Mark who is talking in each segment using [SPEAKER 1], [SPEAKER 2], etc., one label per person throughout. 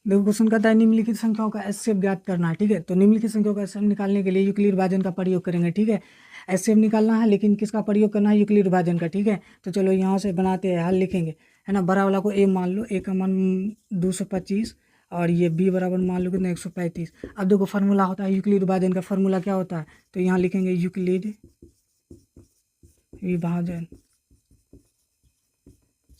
[SPEAKER 1] देखो क्वेश्चन कहता है निम्नलिखित संख्याओं का एचसीएफ ज्ञात करना है। ठीक है, तो निम्नलिखित संख्याओं का एचसीएफ निकालने के लिए यूक्लिड विभाजन का प्रयोग करेंगे। ठीक है, एचसीएफ निकालना है लेकिन किसका प्रयोग करना है, यूक्लिड विभाजन का। ठीक है, तो चलो यहाँ से बनाते हैं, हल लिखेंगे, है ना। बड़ा वाला को ए मान लो, ए का मान 225 और ये बी बराबर मान लो कितना 135। अब देखो फार्मूला होता है यूक्लिड विभाजन का, फार्मूला क्या होता है, तो यहाँ लिखेंगे यूक्लिड विभाजन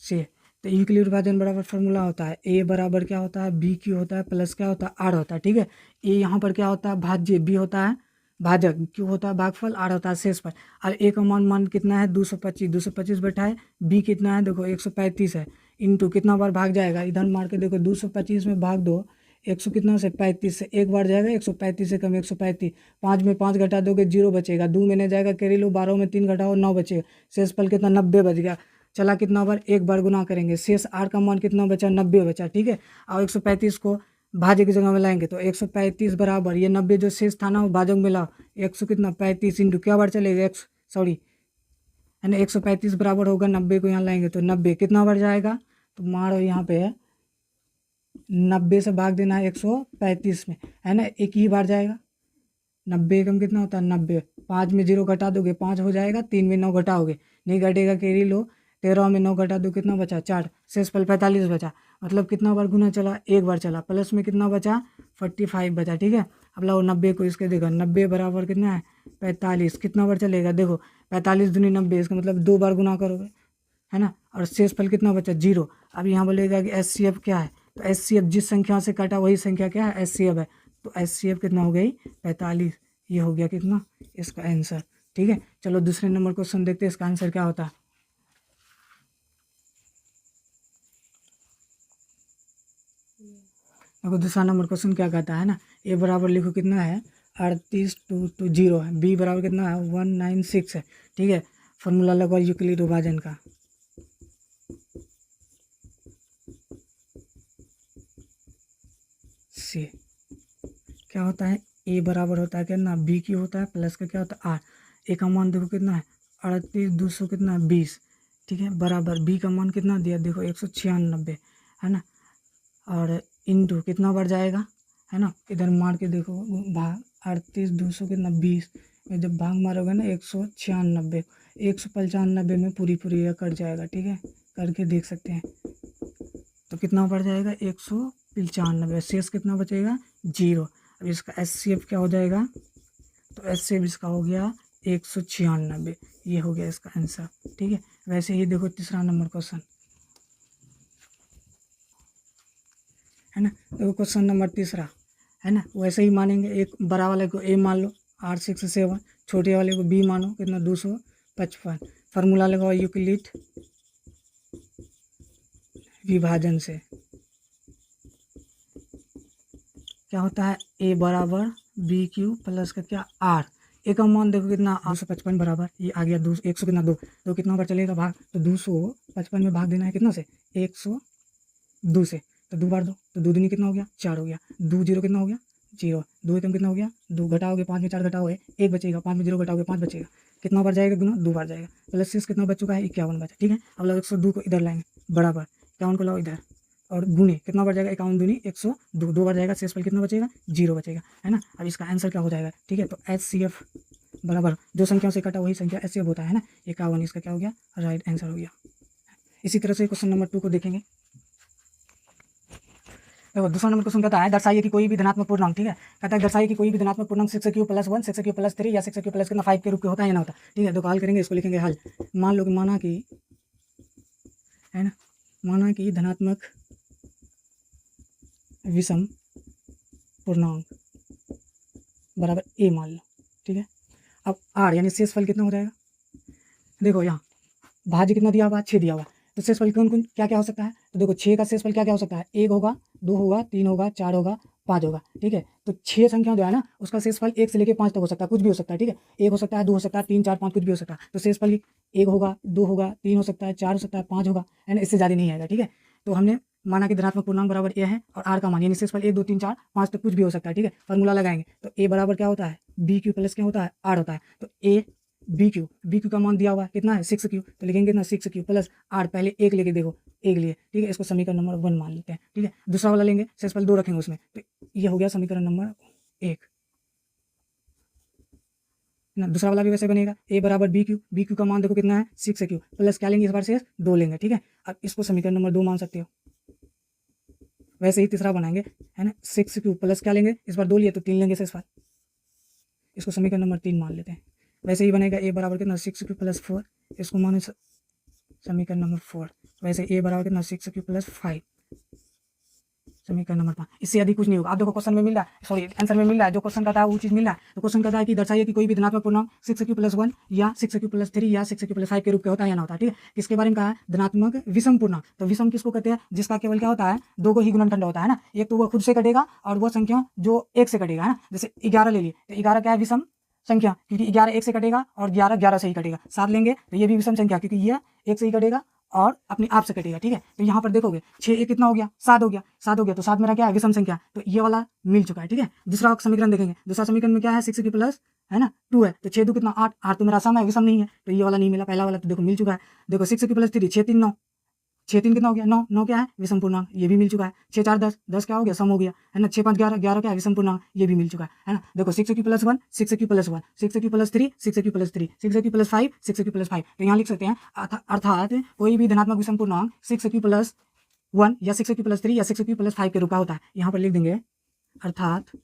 [SPEAKER 1] से। तो यूक्लिड विभाजन बराबर फार्मूला होता है ए बराबर क्या होता है, बी क्यू होता है प्लस क्या होता है, आर होता है। ठीक है, ए यहाँ पर क्या होता है, भाज्य, बी होता है भाजक, क्यू होता है भागफल, आर होता है शेषफल। और ए का मान कितना है 225, 225 बैठा है, बी कितना है देखो 135 है, इंटू कितना बार भाग जाएगा, इधर मार के देखो 225 में भाग दो 100 कितना से 35 से, एक बार जाएगा 135 से कम 135, 5 में 5 घटा दोगे 0 बचेगा, 2 में नहीं जाएगा कैरी लो, 12 में 3 घटाओ 9 बचेगा, शेषफल कितना 90 बच गया। चला कितना बार, एक बार गुना करेंगे, शेष आर का मान कितना बचा 90 बचा। ठीक है, और 135 को भाज्य की जगह में लाएंगे तो 135 बराबर ये 90 जो शेष था ना वो भाजक में लाओ, 100 कितना 35 इंटू क्या बार चलेगा है ना 135 बराबर होगा 90 को यहाँ लाएंगे तो 90 कितना बार जाएगा, तो मारो यहाँ पे है 90 से भाग देना है 135 में, है ना, एक ही बार जाएगा। 90 कम कितना होता है 90, 5 में 0 घटा दोगे 5 हो जाएगा, 3 में 9 घटाओगे नहीं घटेगा, कैरी लो, 13 में 9 घटा दो कितना बचा 4, शेषफल 45 बचा। मतलब कितना बार गुना चला, एक बार चला, प्लस में कितना बचा 45 बचा। ठीक है, अब लाओ 90 को इसके देखो, 90 बराबर कितना है 45, कितना बार चलेगा देखो 45 दूनी 90, इसका मतलब 2 बार गुना करोगे, है ना, और शेषफल कितना बचा 0। अब यहाँ बोलेगा कि एचसीएफ क्या है, तो एचसीएफ जिस संख्या से काटा वही संख्या क्या है एचसीएफ है, तो एचसीएफ कितना हो गई 45, ये हो गया कितना इसका आंसर। ठीक है, चलो दूसरे नंबर क्वेश्चन देखते हैं इसका आंसर क्या होता है। देखो दूसरा नंबर क्वेश्चन क्या कहता है ना, ए बराबर लिखो कितना है 38 टू 0 है, बी बराबर कितना है 196 है। ठीक है, फॉर्मूला लगवा यूक्लिड विभाजन का, से क्या होता है, ए बराबर होता है कितना बी की होता है प्लस का क्या होता है आर, ए का मान देखो कितना है 38 200 कितना है 20। ठीक है, बराबर बी का मान कितना दिया देखो 196, है ना, और इंटू कितना बढ़ जाएगा, है ना, इधर मार के देखो भाग 38 200 कितना 20 में जब भाग मारोगे ना 196, 195 में पूरी यह कट जाएगा। ठीक है, करके देख सकते हैं, तो कितना बढ़ जाएगा 195, शेष कितना बचेगा 0। अब इसका एचसीएफ क्या हो जाएगा, तो एचसीएफ इसका हो गया 196, ये हो गया इसका आंसर। ठीक है, वैसे ही देखो तीसरा नंबर क्वेश्चन, है ना, देखो क्वेश्चन नंबर तीसरा, है ना, वैसे ही मानेंगे, एक बड़ा वाले को ए मान लो 867, छोटे वाले को बी मानो कितना 255, फार्मूला लगाओ यूक्लिड विभाजन से। क्या होता है ए बराबर बी क्यू प्लस का क्या आर, ए का मान देखो कितना 255 बराबर ये आ गया 100 कितना 2, तो कितना बार चलेगा भाग, तो 255 में भाग देना है कितना से 102 से, तो 2 बार दो तो 2 दूनी कितना हो गया 4 हो गया, 2 0 कितना हो गया 0, 2 एकम कितना हो गया 2, घटाओगे 5 में 4 घटाओगे 1 बचेगा, 5 में 0 घटाओगे 5 बचेगा, कितना बार जाएगा गुना 2 बार जाएगा, प्लस शेष कितना बच चुका है 51 बचा। ठीक है, अब लोग 102 को इधर लाएंगे बराबर 51 को लाओ इधर, और गुने कितना बार जाएगा 51 दूनी 102, 2 बार जाएगा, शेषफल कितना बचेगा 0 बचेगा, है ना। अब इसका आंसर क्या हो जाएगा, ठीक है, तो एचसीएफ बराबर जो संख्याओं से कटा वही संख्या एचसीएफ होता है ना, 51, इसका क्या हो गया राइट आंसर हो गया। इसी तरह से क्वेश्चन नंबर 2 को देखेंगे। देखो दूसरा नंबर क्वेश्चन कहता है दर्शाइए कि कोई भी धनात्मक पूर्णांक, ठीक है, कहता है दर्शाइए कि कोई भी धनात्मक पूर्णांक 6q + 1 6q + 3 या 6q + कितना 5 के रूप के होता है या ना होता। ठीक है, तो हल करेंगे, इसको लिखेंगे हल। मान लो कि है ना, माना कि धनात्मक विषम पूर्णांक बराबर ए मान लो। ठीक है, अब आर यानी शेषफल कितना हो जाएगा, देखो यहाँ भाज्य कितना दिया हुआ 6 दिया हुआ, तो शेषफल कौन कौन क्या क्या हो सकता है, तो देखो 6 का शेषफल क्या क्या हो सकता है, 1 होगा 2 होगा 3 होगा 4 होगा 5 होगा। ठीक है, तो 6 संख्या जो है ना उसका शेषफल 1 से लेकर 5 तक हो सकता है, कुछ भी हो सकता है। ठीक है, 1 हो सकता है 2 हो सकता है 3 4 5 कुछ भी हो सकता है, तो शेषफल 1 होगा 2 होगा 3 हो सकता है 4 हो सकता है 5 होगा, है ना, इससे ज़्यादा नहीं आएगा। ठीक है, तो हमने माना कि धनात्मक पूर्णांक बराबर ए है और आर का मान यानी शेषफल 1 2 3 4 5 तक कुछ भी हो सकता है। ठीक है, फॉर्मूला लगाएंगे तो ए बराबर क्या होता है बी क्यू प्लस क्या होता है आर होता है, तो ए बी क्यू का मान दिया हुआ है कितना है 6Q, तो लिखेंगे कितना 6Q प्लस 8, पहले एक लेके देखो, एक लिए, ठीक है, इसको समीकरण नंबर 1 मान लेते हैं, ठीक है। दूसरा वाला लेंगे, शेषफल 2 रखेंगे उसमें, तो ये हो गया समीकरण नंबर 1 ना। दूसरा वाला भी वैसे बनेगा, ए बराबर बी क्यू का मान देखो कितना है 6Q प्लस क्या लेंगे इस बार से 2 लेंगे, ठीक है। अब इसको समीकरण नंबर 2 मान सकते हो। वैसे ही तीसरा बनाएंगे, है ना, 6Q प्लस क्या लेंगे इस बार 2 लिए तो 3 लेंगे शेषफल, इसको समीकरण नंबर 3 मान लेते हैं। वैसे ही बनेगा ए बराबर कितना 6Q प्लस 4, इसको माने समीकरण नंबर 4। वैसे ए बराबर कितना 6Q प्लस 5, समीकरण नंबर 5। इससे अधिक कुछ नहीं होगा। आप देखो क्वेश्चन में मिल रहा है, सॉरी आंसर में मिल रहा है, जो क्वेश्चन का था वो चीज़ मिल रहा है। तो क्वेश्चन कहता है कि दर्शाइए कि कोई भी धनात्मक पूर्णांक 6Q प्लस 1 या 6Q प्लस 3 या 6Q प्लस 5 के रूप का होता है या ना होता है, ठीक है। किसके बारे में कहा है, धनात्मक विषम पूर्णांक। तो विषम किसको कहते हैं, जिसका केवल क्या होता है, 2 को ही गुणनखंड होता है ना, एक तो वो खुद से कटेगा और वो संख्या जो 1 से कटेगा, है ना। जैसे 11 ले लिए, तो 11 क्या है, विषम संख्या, क्योंकि 11 1 से कटेगा और 11 11 से ही कटेगा। 7 लेंगे तो ये भी विषम संख्या, क्योंकि ये 1 से ही कटेगा और अपने आप से कटेगा, ठीक है। तो यहाँ पर देखोगे 6 एक कितना हो गया, 7 हो गया, 7 हो गया, तो 7 मेरा क्या है, विषम संख्या, तो ये वाला मिल चुका है, ठीक है। दूसरा समीकरण देखेंगे, दूसरा समीकरण में क्या है 6Q प्लस, है ना, 2 है, तो 6 2 कितना 8, 8 तो मेरा सम है, विषम नहीं है, तो ये वाला नहीं मिला। पहला वाला तो देखो मिल चुका है। देखो 6Q प्लस 3, 6 3 9, 6 3 कितना हो गया 9, 9 क्या है, विषम पूर्णांक, ये भी मिल चुका है। 6 4 10, 10 क्या हो गया, सम हो गया, है ना। 6 5 11, 11 क्या है, विषम पूर्णांक, ये भी मिल चुका है ना। देखो 6Q plus 1, 6Q plus 1, 6Q plus 3, 6Q plus 3, 6Q plus 5, 6Q plus 5, तो यहाँ लिख सकते हैं अर्थात कोई भी धनात्मक विषम पूर्णांक 6Q प्लस 1 या 6Q प्लस 3 या 6Q प्लस 5 के रूप का होता है। यहाँ पर लिख देंगे अर्थात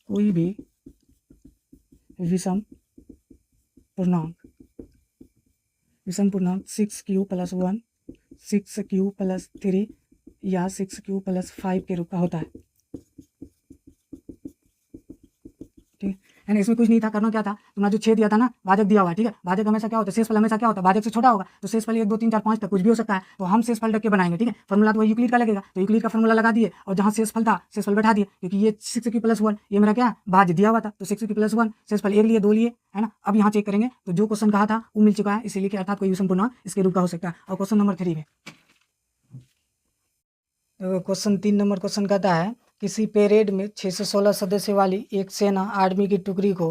[SPEAKER 1] कोई भी विषम पूर्णांक 6Q प्लस 1, 6Q प्लस 3 या 6Q प्लस 5 के रूप का होता है, ठीक है ना। इसमें कुछ नहीं था, करना क्या था, तुम्हारा जो 6 दिया था ना, भाजक दिया हुआ है, ठीक है। भाजक हमेशा क्या होता है, शेषफल हमेशा क्या होता है, भाजक से छोटा होगा, तो शेषफल 1 2 3 4 5 तक कुछ भी हो सकता है, तो हम शेषफल रख के बनाएंगे, ठीक है। फॉर्मूला तो वही यूक्लिड का लगेगा, तो यूक्लिड का फॉर्मूला लगा दिए और जहाँ शेषफल था शेषफल बैठा दिए, क्योंकि ये 6Q प्लस 1 ये मेरा क्या भाज्य दिया हुआ था, तो 6Q प्लस 1 शेषफल 1 लिए 2 लिए, है ना। अब यहाँ चेक करेंगे तो जो क्वेश्चन कहा था वो मिल चुका है, इसीलिए कि अर्थात कोई विषम पूर्णांक इसके रूप का हो सकता है। और क्वेश्चन नंबर 3 में क्वेश्चन 3 नंबर क्वेश्चन कहता है किसी परेड में 6 से 16 सदस्य वाली एक सेना आर्मी की टुकड़ी को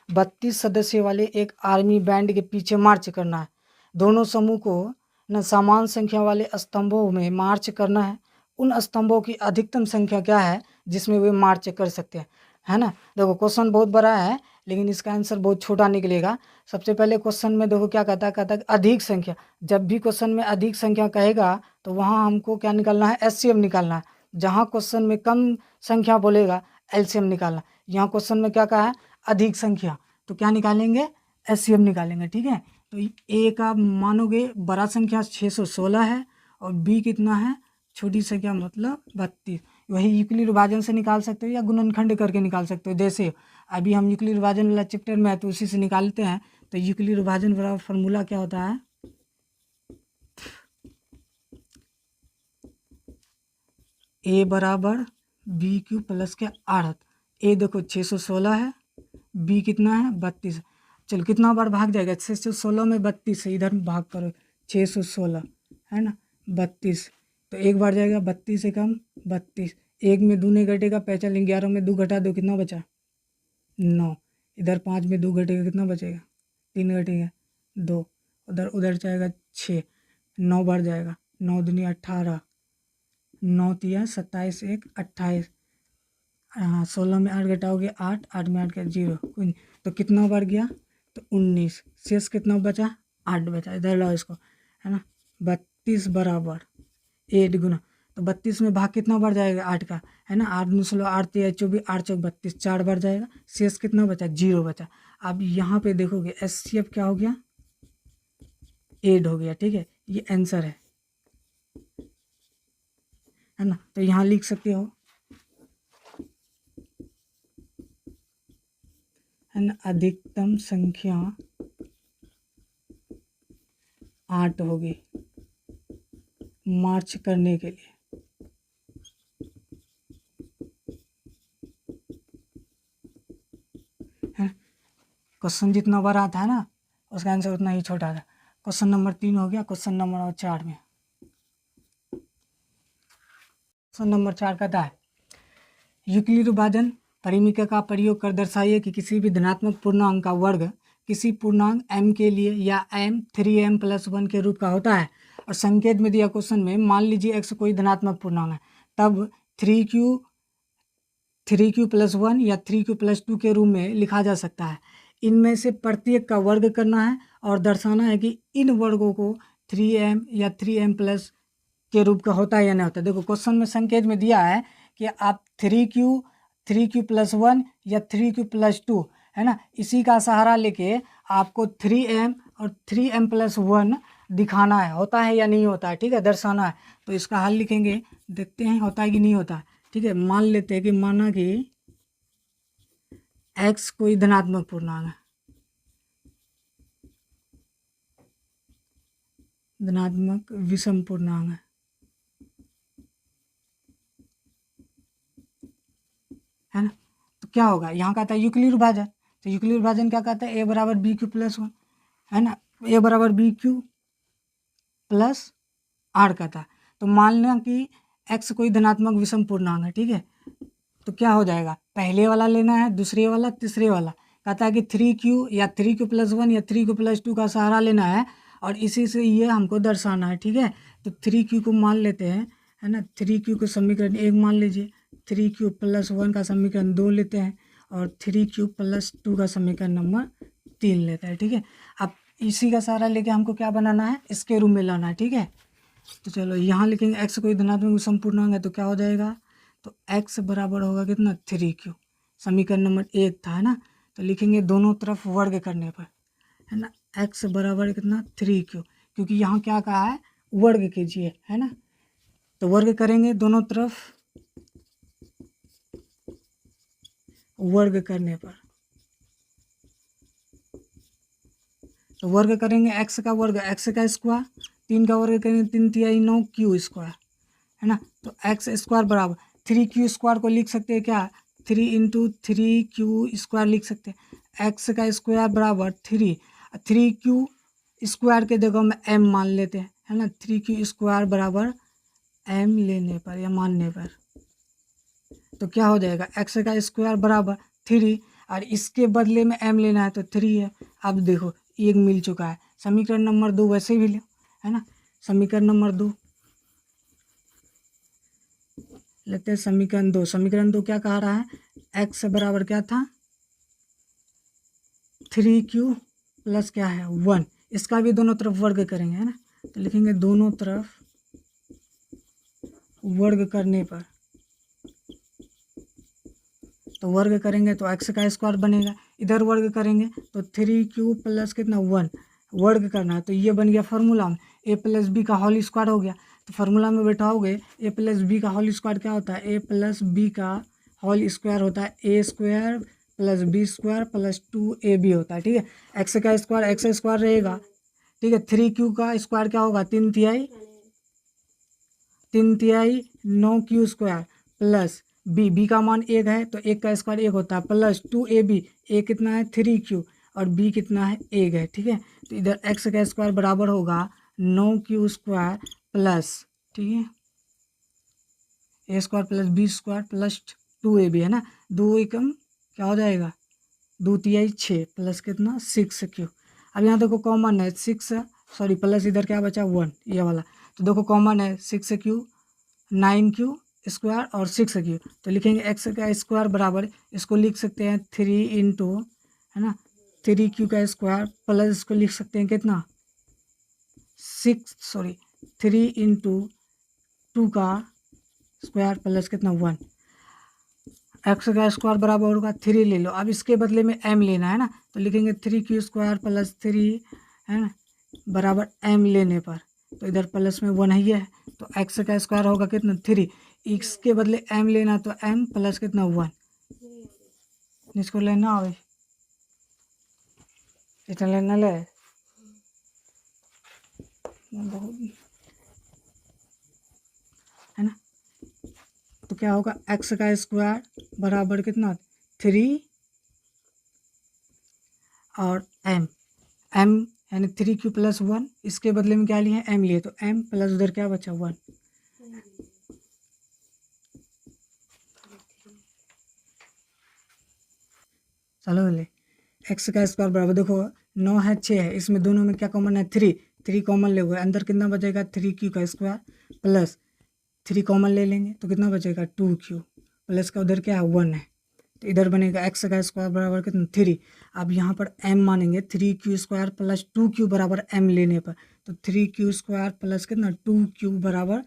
[SPEAKER 1] 32 सदस्य वाले एक आर्मी बैंड के पीछे मार्च करना है। दोनों समूह को न समान संख्या वाले स्तंभों में मार्च करना है। उन स्तंभों की अधिकतम संख्या क्या है जिसमें वे मार्च कर सकते हैं, है ना। देखो क्वेश्चन बहुत बड़ा है लेकिन इसका आंसर बहुत छोटा निकलेगा। सबसे पहले क्वेश्चन में देखो क्या कहता है अधिक संख्या। जब भी क्वेश्चन में अधिक संख्या कहेगा तो वहाँ हमको क्या निकालना है, एचसीएम निकालना है। जहाँ क्वेश्चन में कम संख्या बोलेगा एलसीएम निकालना। यहाँ क्वेश्चन में क्या कहा है, अधिक संख्या, तो क्या निकालेंगे, एचसीएम निकालेंगे, ठीक है। तो ए का मानोगे बड़ा संख्या 616 है और बी कितना है, छोटी संख्या मतलब 32। वही यूक्लिड विभाजन से निकाल सकते हो या गुणनखंड करके निकाल सकते हो। जैसे अभी हम यूक्लिड विभाजन वाला चैप्टर में है तो उसी से निकालते हैं। तो यूक्लिड विभाजन वाला फॉर्मूला क्या होता है, ए बराबर बी क्यू प्लस के आढ़त। ए देखो 616 है, बी कितना है 32। चलो कितना बार भाग जाएगा, 616 में 32 है, इधर भाग करो 616 है ना 32, तो एक बार जाएगा 32 से कम 32, एक में 2 नहीं घटेगा, पहचान 11 में 2 घटा दो कितना बचा 9, इधर 5 में 2 घटेगा कितना बचेगा 3 घटेगा 2, उधर उधर जाएगा 6, 9 बार जाएगा, 9 दूनी 18, 9 तिया 27 1 28, हाँ 16 में 8 घटाओगे 8, 8 में 8 का 0 कोई नहीं, तो कितना बढ़ गया तो 19, शेष कितना बचा 8 बचा। इधर लाओ इसको, है ना 32 बराबर 8 गुना, तो 32 में भाग कितना बढ़ जाएगा 8 का, है ना 8 में 16 8 3 24 8 चौक 32, 4 बढ़ जाएगा, शेष कितना बचा 0 बचा। अब यहाँ पे देखोगे एचसीएफ क्या हो गया 8 हो गया, ठीक है, ये आंसर है ना। तो यहाँ लिख सकते हो, है ना, अधिकतम संख्या 8 होगी मार्च करने के लिए, है। क्वेश्चन जितना बड़ा था ना उसका आंसर उतना ही छोटा था। क्वेश्चन नंबर 3 हो गया। क्वेश्चन नंबर 4 में, क्वेश्चन नंबर 4 कहता है यूक्लिड विभाजन परिमिका का प्रयोग कर दर्शाइए कि किसी भी धनात्मक पूर्णांक का वर्ग किसी पूर्णांक m के लिए या m 3m+1 के रूप का होता है और संकेत में दिया क्वेश्चन में मान लीजिए x कोई धनात्मक पूर्णांक है, तब 3q+1 या 3q+2 के रूप में लिखा जा सकता है। इनमें से प्रत्येक का वर्ग करना है और दर्शाना है कि इन वर्गों को 3m या 3m+ के रूप का होता है या नहीं होता। देखो क्वेश्चन में संकेत में दिया है कि आप 3q+1 या 3q+2 है ना, इसी का सहारा लेके आपको 3m और 3m+1 दिखाना है, होता है या नहीं होता है, ठीक है, दर्शाना है। तो इसका हल लिखेंगे, देखते हैं होता है कि नहीं होता है, ठीक है। मान लेते हैं कि माना कि x कोई धनात्मक पूर्णांक है, धनात्मक विषम पूर्णांक है ना। तो क्या होगा, यहाँ कहता है यूक्लिड विभाजन, तो यूक्लिड विभाजन क्या कहता है, a बराबर BQ+1 है ना, a बराबर BQ+R कहता है। तो मान लें कि x कोई धनात्मक विषम पूर्णांक है, ठीक है। तो क्या हो जाएगा, पहले वाला लेना है, दूसरे वाला, तीसरे वाला। कहता है कि 3q या 3q+1 या 3q+2 का सहारा लेना है और इसी से ये हमको दर्शाना है, ठीक है। तो 3q को मान लेते हैं, है ना, 3q को समीकरण 1 मान लीजिए, 3q+1 का समीकरण 2 लेते हैं और 3q+2 का समीकरण नंबर 3 लेते हैं, ठीक है। अब इसी का सहारा लेके हमको क्या बनाना है, इसके रूप में लाना है, ठीक है। तो चलो यहाँ लिखेंगे x कोई धनात्मक विषम पूर्णांक है, तो क्या हो जाएगा, तो x बराबर होगा कितना, 3q, समीकरण नंबर 1 था, है ना। तो लिखेंगे दोनों तरफ वर्ग करने पर, है ना, x बराबर कितना, 3q, क्योंकि यहाँ क्या कहा है, वर्ग कीजिए, है ना। तो वर्ग करेंगे दोनों तरफ, वर्ग करने पर, तो वर्ग करेंगे x का वर्ग, x का स्क्वायर, 3 का वर्ग करेंगे 3 तिहाई 9 q स्क्वायर, है ना। तो एक्स स्क्वायर बराबर 3q स्क्वायर को लिख सकते हैं क्या, 3 × 3q² लिख सकते हैं। एक्स का स्क्वायर बराबर 3 3q² के जगह में m मान लेते हैं, है ना। 3q² बराबर m लेने पर या मानने पर तो क्या हो जाएगा, एक्स का स्क्वायर बराबर 3 और इसके बदले में m लेना है तो 3 है। अब देखो एक मिल चुका है, समीकरण नंबर 2 वैसे भी लो, है ना। समीकरण नंबर 2 लेते हैं, समीकरण 2 क्या कह रहा है, x बराबर क्या था, 3q प्लस क्या है 1, इसका भी दोनों तरफ वर्ग करेंगे, है ना। तो लिखेंगे दोनों तरफ वर्ग करने पर, तो वर्ग करेंगे तो x का स्क्वायर बनेगा, इधर वर्ग करेंगे तो 3q प्लस कितना 1, वर्ग करना है तो ये बन गया फार्मूला में a+b का होल स्क्वायर हो गया। तो फार्मूला में बैठाओगे a+b का होल स्क्वायर क्या होता है, a+b का होल स्क्वायर होता है a² + b² + 2ab होता है, ठीक है। x का स्क्वायर x स्क्वायर रहेगा, ठीक है। 3q का स्क्वायर क्या होगा, 3 तिहाई 9q² प्लस बी का मान 1 है तो 1 का स्क्वायर 1 होता है, प्लस 2ab, ए कितना है 3q और बी कितना है 1 है, ठीक है। तो इधर x का स्क्वायर बराबर होगा 9q² प्लस, ठीक है, a² + b² प्लस 2ab, है ना। 2 एकम क्या हो जाएगा, 2 तिहाई 6 प्लस कितना 6q। अब यहाँ देखो कॉमन है 6, सॉरी प्लस इधर क्या बचा 1 ये वाला, तो देखो कॉमन है 6q 9q² और 6q, तो लिखेंगे x का स्क्वायर बराबर, इसको लिख सकते हैं 3 × है ना 3q का स्क्वायर प्लस इसको लिख सकते हैं कितना 3 × 2 का स्क्वायर प्लस कितना 1, एक्स का स्क्वायर बराबर होगा 3 ले लो। अब इसके बदले में m लेना है ना, तो लिखेंगे 3q² + 3 है ना बराबर m लेने पर, तो इधर प्लस में 1 ही है तो x का स्क्वायर होगा कितना 3, इसके बदले m लेना तो m प्लस कितना 1, इसको लेना हो इतना लेना ले बहुत, है ना। तो क्या होगा x का स्क्वायर बराबर कितना 3 और m यानी 3q + 1, इसके बदले में क्या लिए m लिए तो m प्लस उधर क्या बचा 1, चलो ले एक्स का स्क्वायर बराबर, देखो 9 है 6 है, इसमें दोनों में क्या कॉमन है 3, 3 कॉमन ले हुए, अंदर कितना बचेगा 3q का स्क्वायर प्लस 3 कॉमन ले लेंगे तो कितना बचेगा 2q प्लस का उधर क्या है 1 है, तो इधर बनेगा एक्स का स्क्वायर बराबर कितना 3। अब यहाँ पर m मानेंगे 3q स्क्वायर प्लस 2q बराबर m लेने पर, तो 3q स्क्वायर प्लस कितना 2q बराबर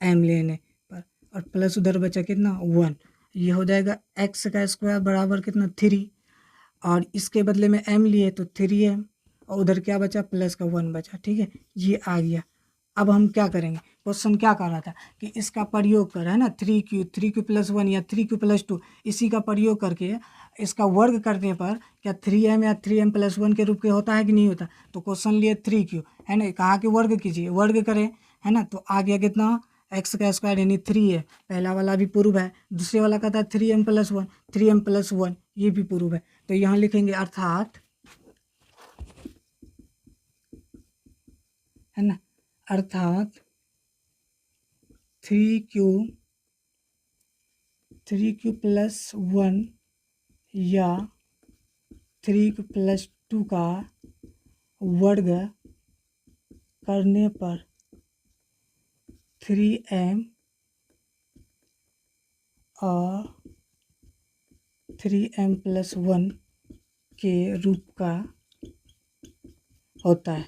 [SPEAKER 1] m लेने पर, और प्लस उधर बचा कितना 1, ये हो जाएगा एक्स का स्क्वायर बराबर कितना 3, और इसके बदले में m लिए तो 3m, और उधर क्या बचा प्लस का 1 बचा। ठीक है, ये आ गया। अब हम क्या करेंगे, क्वेश्चन क्या कर रहा था कि इसका प्रयोग कर, है ना, 3q प्लस 1 या 3q प्लस 2, इसी का प्रयोग करके इसका वर्ग करने पर क्या 3m या 3m प्लस 1 के रूप के होता है कि नहीं होता, तो क्वेश्चन लिए 3q, है ना, कहा कि वर्ग कीजिए, वर्ग करें, है ना, तो आ गया कितना एक्स का स्क्वायर यानी 3 है, पहला वाला भी प्रूव है, दूसरे वाला कहता है 3m प्लस 1, 3m प्लस 1 ये भी प्रूव है, तो यहाँ लिखेंगे अर्थात, है ना, अर्थात 3q प्लस 1 या 3q प्लस 2 का वर्ग करने पर 3m और 3m प्लस 1 के रूप का होता है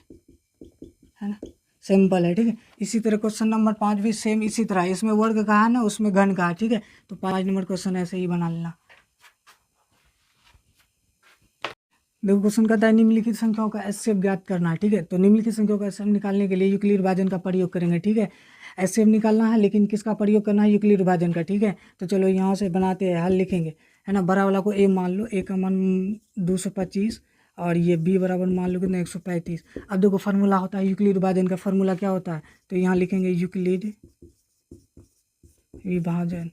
[SPEAKER 1] ना, सिंपल है। ठीक है, इसी तरह क्वेश्चन नंबर 5 भी सेम इसी तरह, इसमें वर्ग कहा है ना, उसमें घन कहा। ठीक है, तो 5 नंबर क्वेश्चन ऐसे ही बना लेना। देखो क्वेश्चन कहता है निम्नलिखित संख्याओं का एचसीएफ ज्ञात करना है। ठीक है, तो निम्नलिखित संख्याओं का एचसीएफ निकालने के लिए यूक्लिड विभाजन का प्रयोग करेंगे। ठीक है, एचसीएफ निकालना है, लेकिन किसका प्रयोग करना है, यूक्लिड विभाजन का। ठीक है, तो चलो यहाँ से बनाते हैं, हल लिखेंगे, है ना, बड़ा वाला को ए मान लो, ए का मान 225, और ये बी बराबर मान लो कितना 135। अब देखो फार्मूला होता है यूक्लिड विभाजन का, फार्मूला क्या होता है, तो यहाँ लिखेंगे यूक्लिड विभाजन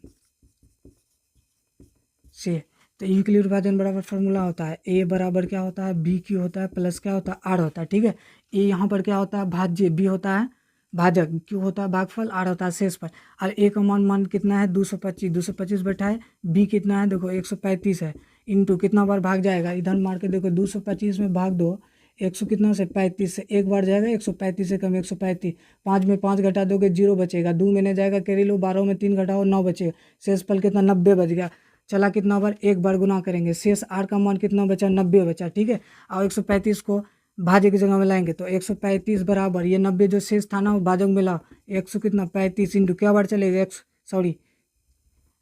[SPEAKER 1] से, तो यूक्लिड विभाजन बराबर फार्मूला होता है ए बराबर क्या होता है बी क्यू होता है प्लस क्या होता है आर होता है। ठीक है, ए यहाँ पर क्या होता है भाज्य, बी होता है भाजक, क्यू होता है भागफल, आर होता है शेषफल, और ए का मान कितना है 225, 225 बैठा है, बी कितना है देखो 135 है, इंटू कितना बार भाग जाएगा, इधर मार के देखो 225 में भाग दो 100 कितना से 35 से, एक बार जाएगा 135 से कम 135, 5 में 5 घटा दोगे 0 बचेगा, 2 में नहीं जाएगा कैरी लो, 12 में 3 घटाओ 9 बचेगा, शेषफल कितना 90 बच गया। चला कितना बार, एक बार गुना करेंगे, शेष आर का मान कितना बचा 90 बचा। ठीक है, और 135 को भाज्य की जगह में लाएंगे तो 135 बराबर ये 90 जो शेष था ना वो भाजक में लाओ, 100 कितना 35 इंटू क्या बार चलेगा सॉरी,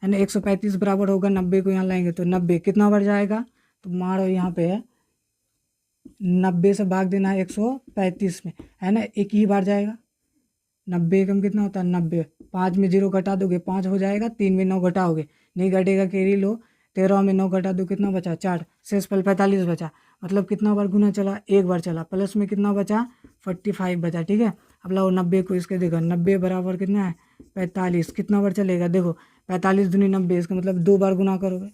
[SPEAKER 1] है ना, 135 बराबर होगा 90 को यहाँ लाएंगे तो 90 कितना बार जाएगा, तो मारो यहाँ पे 90 से भाग देना है 135 में, है ना, एक ही बार जाएगा, 90 कम कितना होता है 90, 5 में 0 घटा दोगे 5 हो जाएगा, 3 में 9 घटाओगे नहीं घटेगा, कैरी लो, 13 में 9 घटा दो कितना बचा 4, शेषफल 45 बचा, मतलब कितना बार गुना चला, एक बार चला, प्लस में कितना बचा 45 बचा। ठीक है, अब लाओ 90 को इसके देखो, 90 बराबर कितना है 45, कितना बार चलेगा देखो 45 दूनी 90, इसका मतलब 2 बार गुना करोगे,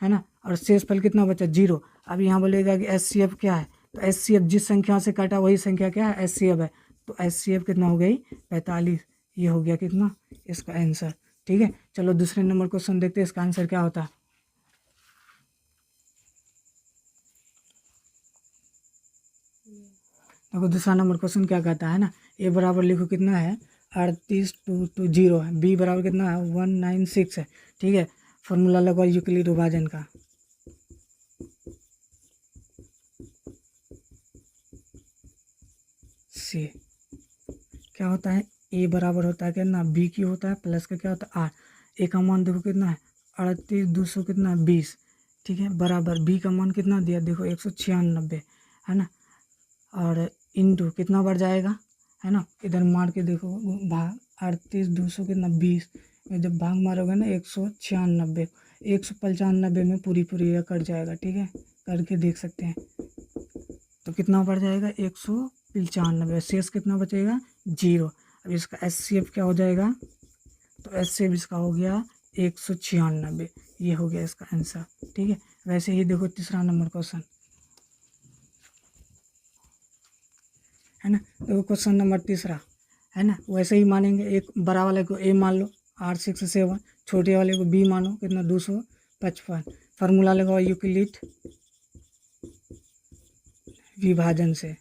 [SPEAKER 1] है ना, और शेषफल कितना बचा 0। अब यहाँ बोलेगा कि एचसीएफ क्या है, तो एचसीएफ जिस संख्या से काटा वही संख्या क्या है एचसीएफ है, तो एचसीएफ कितना हो गई 45, ये हो गया कितना इसका आंसर। ठीक है, चलो दूसरे नंबर क्वेश्चन देखते हैं इसका आंसर क्या होता है। देखो दूसरा नंबर क्वेश्चन क्या कहता है ना, ए बराबर लिखो कितना है 38 टू 0 है, बी बराबर कितना है 196 है। ठीक है, फॉर्मूला लगाओ यूक्लिड विभाजन का, से क्या होता है ए बराबर होता है कितना बी की होता है प्लस का क्या होता है आर, ए का मान देखो कितना है 38 200 कितना 20। ठीक है, बराबर बी का मान कितना दिया देखो 196, है ना, और इंटू कितना बढ़ जाएगा, है ना, इधर मार के देखो भाग 38 200 कितना 20 में जब भाग मारोगे ना 196, 195 में पूरी यह कट जाएगा। ठीक है, करके देख सकते हैं, तो कितना बढ़ जाएगा 195, शेष कितना बचेगा 0। अब इसका एचसीएफ क्या हो जाएगा, तो एचसीएफ इसका हो गया 196, ये हो गया इसका आंसर। ठीक है, वैसे ही देखो तीसरा नंबर क्वेश्चन, है ना, देखो क्वेश्चन नंबर तीसरा, है ना, वैसे ही मानेंगे, एक बड़ा वाले को ए मान लो 867, छोटे वाले को बी मानो कितना 255, फार्मूला लगाओ यूक्लिड विभाजन से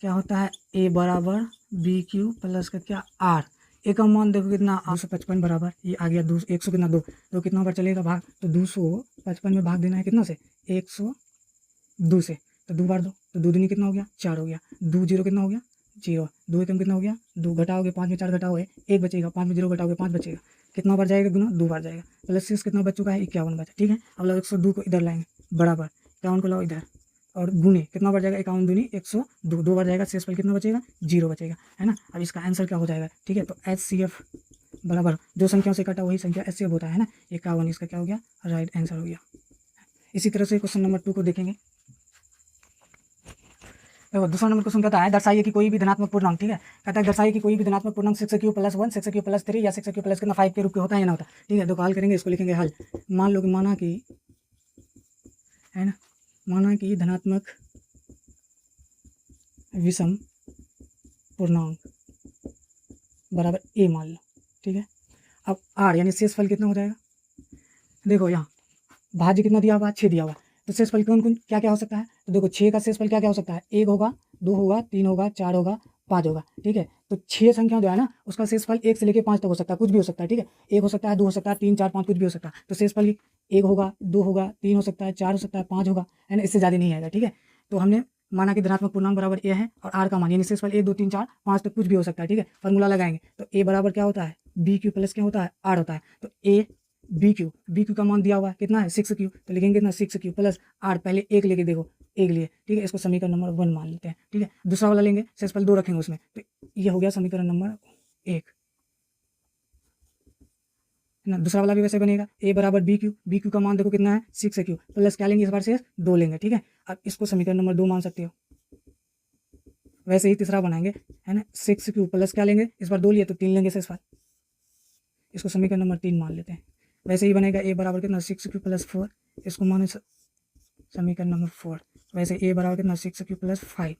[SPEAKER 1] क्या होता है, ए बराबर बी क्यू प्लस का क्या आर। ए का मान देखो कितना 255 बराबर ये आ गया 100 कितना 2 तो कितना बार चलेगा भाग, तो 255 में भाग देना है कितना से 102 से, तो 2 बार 2 तो 2 दूनी कितना हो गया 4 हो गया, 2 जीरो कितना हो गया 0, 2 एकम कितना हो गया 2, घटाओगे 5 में 4 घटाओगे 1 बचेगा, 5 में 0 घटाओगे 5 बचेगा, कितना बार जाएगा गुना 2 बार जाएगा, प्लस 6 कितना बच चुका है 51 बचा। ठीक है, अब 102 को इधर लाएंगे बराबर 51 को लाओ इधर और गुने कितना बार जाएगा 51 दूनी 102, 2 बार जाएगा, शेषफल कितना बचेगा 0 बचेगा, है ना। अब इसका आंसर क्या हो जाएगा, ठीक है, तो HCF बराबर जो संख्याओं से कटा वही संख्या HCF होता है ना, 51 इसका क्या हो गया राइट आंसर हो गया। इसी तरह से क्वेश्चन नंबर 2 को देखेंगे। देखो दूसरा नंबर क्वेश्चन कहता है दर्शाइए कि कोई भी धनात्मक पूर्णांक, ठीक है, कहता है दर्शाइए कि कोई भी धनात्मक पूर्णांक 6q + 1 6q + 3 या 6q + कितना 5 के रूप के होता है या ना होता। ठीक है, तो हल करेंगे, इसको लिखेंगे हल। मान लो कि माना कि है ना, माना कि धनात्मक विषम पूर्णांक बराबर a मान लो। ठीक है, अब r यानी शेषफल कितना हो जाएगा, देखो यहाँ भाज्य कितना दिया हुआ 6 दिया हुआ, तो शेषफल कौन कौन क्या क्या हो सकता है, तो देखो 6 का शेषफल क्या क्या हो सकता है, 1 होगा 2 होगा 3 होगा 4 होगा 5 होगा। ठीक है, तो 6 संख्या जो है ना उसका शेषफल 1 से लेकर 5 तक हो सकता है, कुछ भी हो सकता है। ठीक है, 1 हो सकता है 2 हो सकता है 3 4 5 कुछ भी हो सकता है, तो शेषफल 1 होगा 2 होगा 3 हो सकता है 4 हो सकता है 5 होगा, है ना, इससे ज़्यादा नहीं आएगा। ठीक है, तो हमने माना कि धनात्मक पूर्णांक बराबर a है और r का मान यानी शेषफल 1 2 3 4 5 तक कुछ भी हो सकता है। ठीक है, फार्मूला लगाएंगे तो a बराबर क्या होता है bq प्लस क्या होता है r होता है, तो a bq का मान दिया हुआ है कितना है 6q, तो लिखेंगे कितना 6q प्लस r, पहले एक लेके देखो एक लिए। ठीक है, इसको समीकरण नंबर 1 मान लेते हैं। ठीक है, दूसरा वाला लेंगे शेषफल 2 रखेंगे उसमें, तो ये हो गया समीकरण नंबर 1 ना। दूसरा वाला भी वैसे बनेगा a बराबर bq का मान देखो कितना है 6q प्लस क्या लेंगे इस बार से 2 लेंगे। ठीक है, अब इसको समीकरण नंबर 2 मान सकते हो। वैसे ही तीसरा बनाएंगे, है ना, 6q प्लस क्या लेंगे इस बार 2 लिए तो 3 लेंगे शेषफल, इसको समीकरण नंबर 3 मान लेते हैं। वैसे ही बनेगा a बराबर कितना 6q प्लस 4, इसको माने समीकरण नंबर 4। वैसे a बराबर कितना 6q प्लस 5,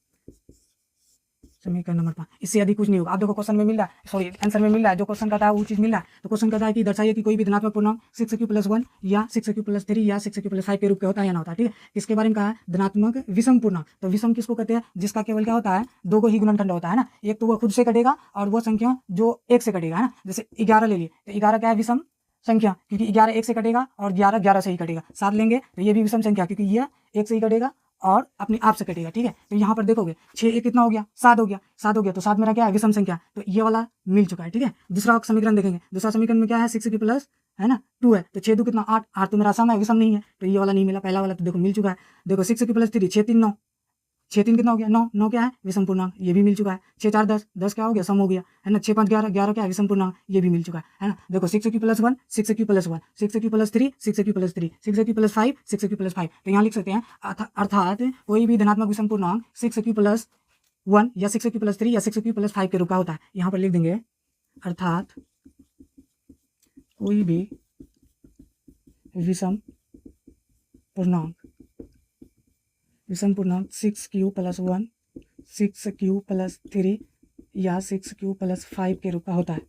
[SPEAKER 1] समीकरण नंबर 5। इससे अधिक कुछ नहीं होगा। आप देखो क्वेश्चन में मिल रहा है, सॉरी आंसर में मिल रहा है, जो क्वेश्चन कहता है वो चीज़ मिल रहा है। तो क्वेश्चन कहता है कि दर्शाइए कि कोई भी धनात्मक पूर्णांक 6q + 1 या 6q + 3 या 6q + 5 के रूप के होता है या ना होता है। ठीक है, इसके बारे में कहा है धनात्मक विषम पूर्णांक। तो विषम किसको कहते हैं, जिसका केवल क्या होता है 2 को ही गुणनखंड होता है ना, एक तो वो खुद से कटेगा और वो संख्या जो 1 से कटेगा, है ना। जैसे 11 ले लिए तो 11 क्या है विषम संख्या, क्योंकि 11 1 से कटेगा और 11 11 से ही कटेगा। 7 लेंगे तो ये भी विषम संख्या, क्योंकि यह 1 से ही कटेगा और अपने आप से कटेगा। ठीक है, तो यहाँ पर देखोगे 6 1 कितना हो गया 7 हो गया, 7 हो गया तो 7 मेरा क्या है विषम संख्या, तो ये वाला मिल चुका है। ठीक है, दूसरा समीकरण देखेंगे, दूसरा समीकरण में क्या है 6q प्लस है ना 2 है, तो 6 2 कितना 8, 8 तो मेरा सम है विषम नहीं है, तो ये वाला नहीं मिला। पहला वाला तो देखो मिल चुका है। देखो 6q प्लस 3 6 3 9, 6 3 कितना हो गया 9, 9 क्या है विषम पूर्णांक, ये भी मिल चुका है। 6 4 10, 10 क्या हो गया सम हो गया, है ना। 6 5 11, 11 क्या है विषम पूर्णांक, ये भी मिल चुका है ना। देखो 6q + 1 6q + 1 6q + 3 6q + 3 6q + 5 6q + 5, तो यहाँ लिख सकते हैं अर्थात कोई भी धनात्मक विषम पूर्णांक 6q + 1 या 6q + 3 या 6q + 5 के रूप का होता है। यहाँ पर लिख देंगे अर्थात कोई भी विषम पूर्णांक 6q + 1 6q + 3 या 6q + 5 के रूप का होता है।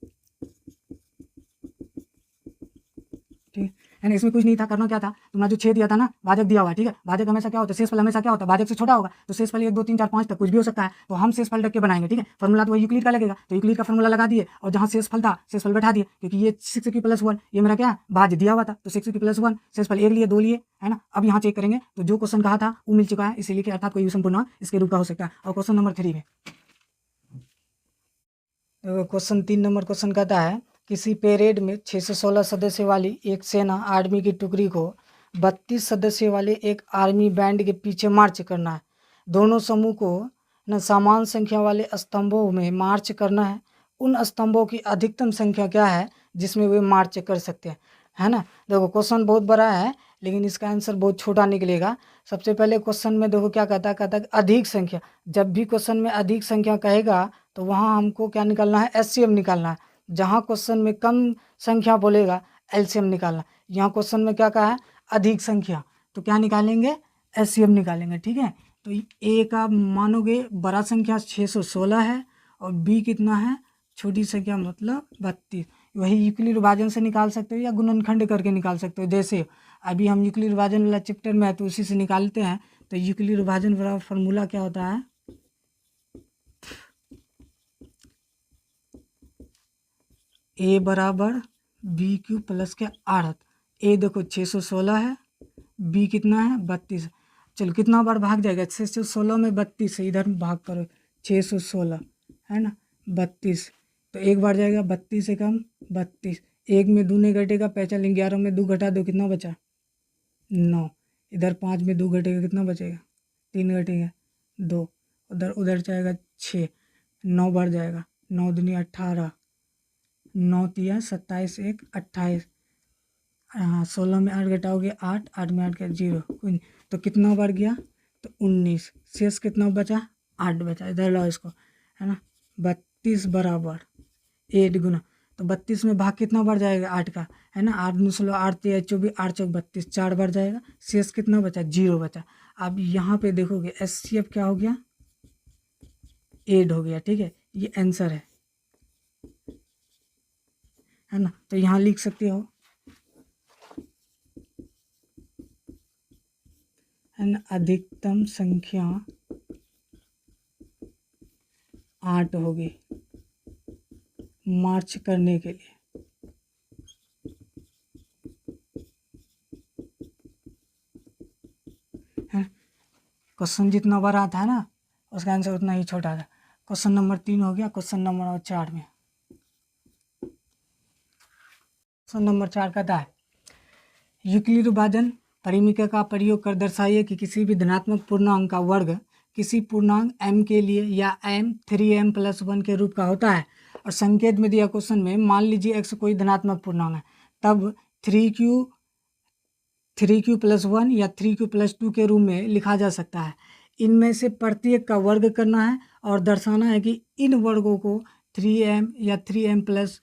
[SPEAKER 1] ठीक है ना, इसमें कुछ नहीं था, करना क्या था, तुम्हारा जो 6 दिया था ना भाजक दिया हुआ है। ठीक है, भाजक हमेशा क्या होता है शेषफल हमेशा क्या होता है भाजक से छोटा होगा, तो शेषफल 1 2 3 4 5 तक कुछ भी हो सकता है, तो हम शेषफल रख के बनाएंगे। ठीक है, फॉर्मूला तो वही यूक्लिड का लगेगा, तो यूक्लिड का फॉर्मूला लगा दिए और जहाँ शेषफल था शेषफल बैठा दिए, क्योंकि ये 6q + 1 ये मेरा क्या भाज्य दिया हुआ था, तो 6q + 1 शेषफल 1 लिए 2 लिए, है ना। अब यहाँ चेक करेंगे तो जो क्वेश्चन कहा था वो मिल चुका है, इसीलिए कि अर्थात कोई विषम पूर्णांक इसके रूप का हो सकता है। और क्वेश्चन नंबर 3 में क्वेश्चन 3 नंबर क्वेश्चन कहता है किसी परेड में 6 से 16 सदस्य वाली एक सेना आर्मी की टुकड़ी को 32 सदस्य वाले एक आर्मी बैंड के पीछे मार्च करना है। दोनों समूह को न समान संख्या वाले स्तंभों में मार्च करना है। उन स्तंभों की अधिकतम संख्या क्या है जिसमें वे मार्च कर सकते हैं, है ना। देखो क्वेश्चन बहुत बड़ा है लेकिन इसका आंसर बहुत छोटा निकलेगा। सबसे पहले क्वेश्चन में देखो क्या कहता है अधिक संख्या। जब भी क्वेश्चन में अधिक संख्या कहेगा तो वहाँ हमको क्या निकालना है एचसीएम निकालना है। जहाँ क्वेश्चन में कम संख्या बोलेगा एलसीएम निकालना। यहाँ क्वेश्चन में क्या कहा है अधिक संख्या, तो क्या निकालेंगे एचसीएम निकालेंगे। ठीक है, तो ए का मानोगे बड़ा संख्या 616 है और बी कितना है छोटी संख्या मतलब 32। वही यूक्लिड विभाजन से निकाल सकते हो या गुणनखंड करके निकाल सकते हो। जैसे अभी हम यूक्लिड विभाजन वाला चैप्टर में है तो उसी से निकालते हैं। तो यूक्लिड विभाजन बराबर फार्मूला क्या होता है, ए बराबर बी क्यू प्लस के आर। ए देखो 616 है, बी कितना है 32। चलो कितना बार भाग जाएगा, 616 में 32 है, इधर भाग करो 616 है ना 32, तो एक बार जाएगा 32 से कम 32, एक में 2 नहीं घटेगा, पहचान 11 में 2 घटा दो कितना बचा 9, इधर 5 में 2 घटेगा कितना बचेगा 3 घटेगा 2, उधर उधर जाएगा 6, 9 बार जाएगा, 9 दूनी 18, 9 तिया 27, 1 28, हाँ 16 में 8 घटाओगे 8, 8 में 8 का 0, कोई नहीं, तो कितना बार गया तो 19, शेष कितना बचा 8 बचा, इधर लाओ इसको है ना 32 बराबर 8 गुना, तो 32 में भाग कितना बार जाएगा 8 का है ना, 8 में 16 8 3 24 8 चौक 32, 4 बार जाएगा, शेष कितना बचा 0 बचा। अब यहाँ पे देखोगे HCF क्या हो गया 8 हो गया, ठीक है, ये आंसर है ना। तो यहाँ लिख सकते हो है ना, अधिकतम संख्या 8 होगी मार्च करने के लिए है। क्वेश्चन जितना बड़ा था ना उसका आंसर उतना ही छोटा था। क्वेश्चन नंबर 3 हो गया। क्वेश्चन नंबर 4 में, क्वेश्चन नंबर 4 कहता है यूक्लिड विभाजन परिमिति का प्रयोग कर दर्शाइए कि किसी भी धनात्मक पूर्णांक का वर्ग किसी पूर्णांक m के लिए या m 3m + 1 के रूप का होता है। और संकेत में दिया क्वेश्चन में मान लीजिए x कोई धनात्मक पूर्णांक है, तब 3q + 1 या 3q + 2 के रूप में लिखा जा सकता है। इनमें से प्रत्येक का वर्ग करना है और दर्शाना है कि इन वर्गों को 3m या 3m+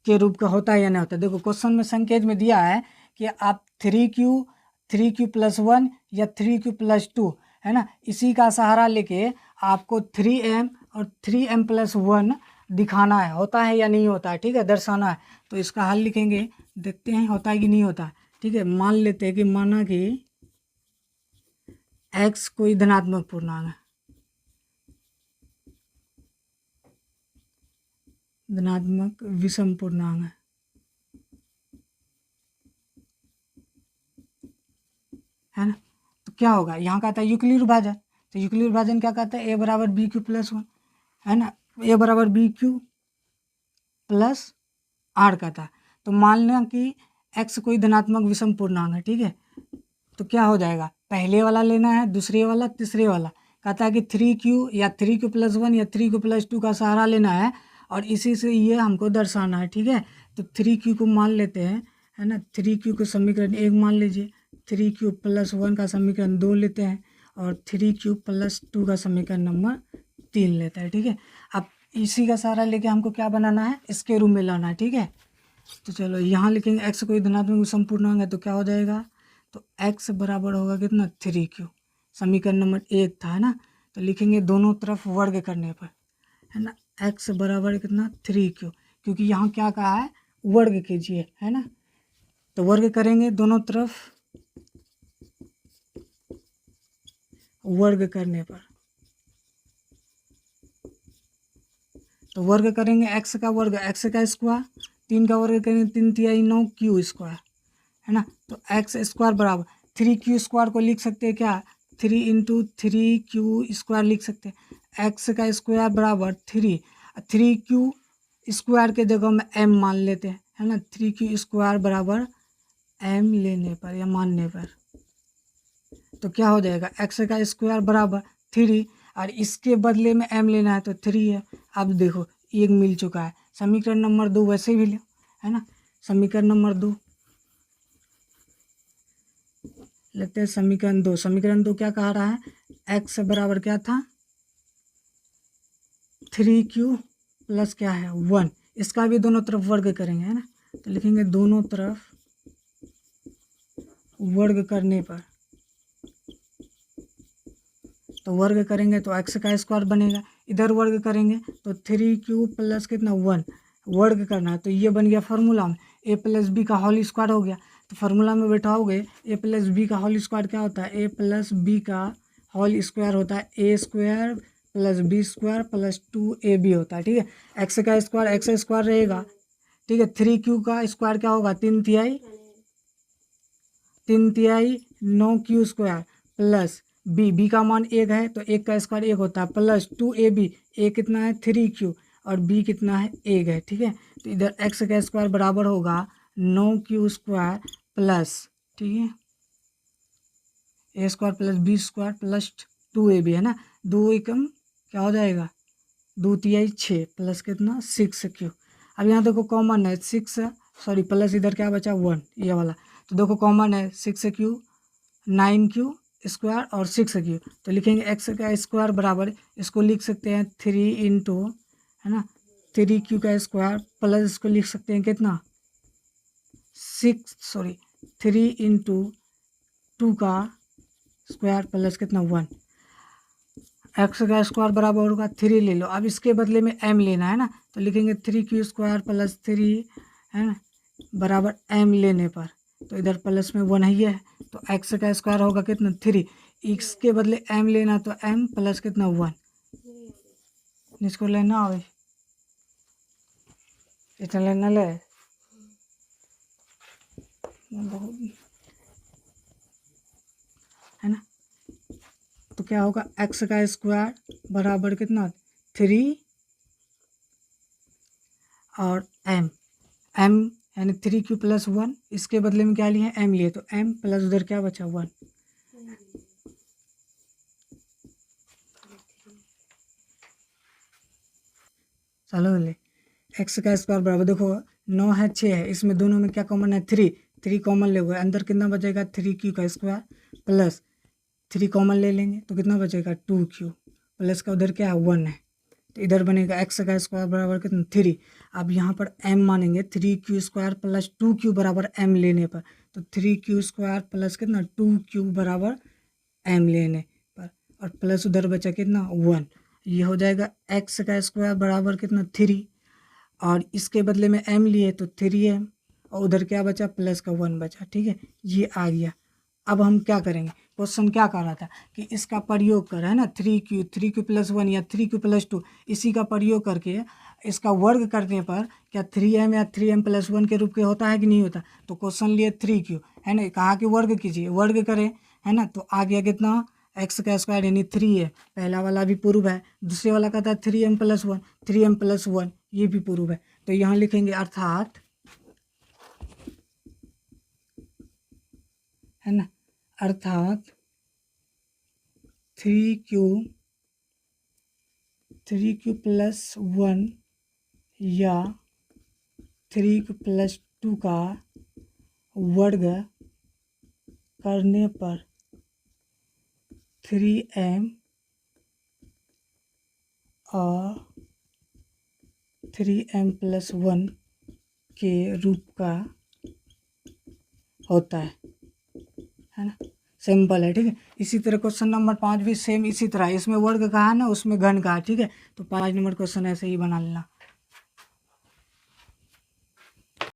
[SPEAKER 1] के रूप का होता है या नहीं होता। देखो क्वेश्चन में संकेत में दिया है कि आप 3q + 1 या 3q + 2 है ना, इसी का सहारा लेके आपको 3m और 3m + 1 दिखाना है, होता है या नहीं होता है, ठीक है, दर्शाना है। तो इसका हल लिखेंगे, देखते हैं होता है कि नहीं होता है, ठीक है। मान लेते हैं कि माना कि x कोई धनात्मक पूर्णांक है, धनात्मक विषम पूर्णांक है ना। तो क्या होगा, यहाँ कहता है यूक्लिड विभाजन, तो यूक्लिड विभाजन क्या कहता है, a बराबर BQ + 1 है ना, a बराबर BQ + R कहता है। तो मान लें कि x कोई धनात्मक विषम पूर्णांक है, ठीक है, तो क्या हो जाएगा, पहले वाला लेना है, दूसरे वाला, तीसरे वाला। कहता है कि 3q या 3q + 1 या 3q + 2 का सहारा लेना है और इसी से ये हमको दर्शाना है, ठीक है। तो 3q को मान लेते हैं है ना, 3q को समीकरण 1 मान लीजिए, 3q + 1 का समीकरण 2 लेते हैं और 3q + 2 का समीकरण नंबर 3 लेते हैं, ठीक है। अब इसी का सहारा लेके हमको क्या बनाना है, इसके रूप में लाना है, ठीक है। तो चलो यहाँ लिखेंगे x कोई धनात्मक विषम पूर्णांक है तो क्या हो जाएगा, तो x बराबर होगा कितना 3q, समीकरण नंबर 1 था है ना, तो लिखेंगे दोनों तरफ वर्ग करने पर है ना, x बराबर कितना 3q, क्योंकि यहाँ क्या कहा है वर्ग कीजिए है ना, तो वर्ग करेंगे दोनों तरफ, वर्ग करने पर, तो वर्ग करेंगे x का वर्ग x का स्क्वायर, 3 का वर्ग करेंगे 3 तिहाई 9 q स्क्वायर है ना, तो x² बराबर 3q² को लिख सकते हैं क्या, 3 × 3q² लिख सकते हैं। x का स्क्वायर बराबर 3q² के जगह में m मान लेते हैं है ना, 3q² बराबर m लेने पर या मानने पर तो क्या हो जाएगा, x का स्क्वायर बराबर 3 और इसके बदले में m लेना है तो 3 है। अब देखो एक मिल चुका है, समीकरण नंबर 2 वैसे भी लो है ना, समीकरण नंबर 2 लेते हैं, समीकरण 2, समीकरण 2 क्या कह रहा है, x बराबर क्या था 3q + क्या है 1, इसका भी दोनों तरफ वर्ग करेंगे है ना, तो लिखेंगे दोनों तरफ वर्ग करने पर, तो वर्ग करेंगे तो x का स्क्वायर बनेगा, इधर वर्ग करेंगे तो 3q + कितना 1 वर्ग करना है, तो ये बन गया फार्मूला में a + b का होल स्क्वायर हो गया, तो फार्मूला में बैठाओगे ए प्लस बी का होल स्क्वायर क्या होता है, ए प्लस बी का होल स्क्वायर होता है A square plus B square plus 2ab होता है। ठीक है, एक्स का स्क्वायर एक्स स्क्वायर रहेगा। ठीक है, 3q का स्क्वायर क्या होगा, 3 तिहाई 9q स्क्वायर प्लस बी का मान 1 है तो 1 का स्क्वायर 1 होता है प्लस 2ab, ए कितना है 3q और बी कितना है 1 है। ठीक है, तो इधर एक्स का स्क्वायर बराबर होगा 9q स्क्वायर प्लस, ठीक है, A square plus B square plus 2ab है ना, 2 एकम क्या हो जाएगा 2 तिहाई 6 प्लस कितना 6q। अब यहाँ देखो कॉमन है 6, सॉरी प्लस इधर क्या बचा 1 ये वाला, तो देखो कॉमन है 6q 9q स्क्वायर और 6q, तो लिखेंगे एक्स का स्क्वायर बराबर, इसको लिख सकते हैं 3 इंटू, है ना, 3q का स्क्वायर प्लस इसको लिख सकते हैं कितना 3 इंटू 2 का स्क्वायर प्लस कितना 1, एक्स का स्क्वायर बराबर होगा 3 ले लो। अब इसके बदले में m लेना है ना, तो लिखेंगे 3q स्क्वायर प्लस 3, है ना, बराबर m लेने पर, तो इधर प्लस में 1 ही है, तो x का स्क्वायर होगा कितना 3, इसके बदले m लेना तो m प्लस कितना 1, इसको लेना हो इतना लेना ले है ना, तो क्या होगा x का स्क्वायर बराबर कितना 3 और m यानी 3q प्लस 1, इसके बदले में क्या लिए m लिए, तो m प्लस उधर क्या बचा 1। चलो ले एक्स का स्क्वायर बराबर, देखो 9 है 6 है, इसमें दोनों में क्या कॉमन है 3 कॉमन ले हुए, अंदर कितना बचेगा 3q का स्क्वायर प्लस 3 कॉमन ले लेंगे तो कितना बचेगा 2q प्लस का उधर क्या है 1 है, तो इधर बनेगा एक्स का स्क्वायर बराबर कितना 3। अब यहाँ पर m मानेंगे 3q स्क्वायर प्लस 2q बराबर m लेने पर, तो 3q स्क्वायर प्लस कितना 2q बराबर m लेने पर, और प्लस उधर बचा कितना 1, ये हो जाएगा एक्स का स्क्वायर बराबर कितना 3, और इसके बदले में m लिए तो 3m, और उधर क्या बचा प्लस का 1 बचा। ठीक है, ये आ गया। अब हम क्या करेंगे, क्वेश्चन क्या कर रहा था कि इसका प्रयोग कर, है ना, 3q प्लस 1 या 3q प्लस 2, इसी का प्रयोग करके इसका वर्ग करने पर क्या 3m या 3m प्लस 1 के रूप के होता है कि नहीं होता, तो क्वेश्चन लिए 3q, है ना, कहा कि वर्ग कीजिए, वर्ग करें, है ना, तो आ गया कितना एक्स का स्क्वायर यानी 3 है, पहला वाला भी प्रूव है, दूसरे वाला कहता है 3m प्लस 1 ये भी प्रूव है, तो यहाँ लिखेंगे अर्थात, है ना, अर्थात 3q प्लस 1 या 3q प्लस 2 का वर्ग करने पर 3m और 3m प्लस 1 के रूप का होता है ना, सिंपल है। ठीक है, इसी तरह क्वेश्चन नंबर 5 भी सेम इसी तरह, इसमें वर्ग कहा है ना, उसमें घन कहा। ठीक है, तो 5 नंबर क्वेश्चन ऐसे ही बना लेना।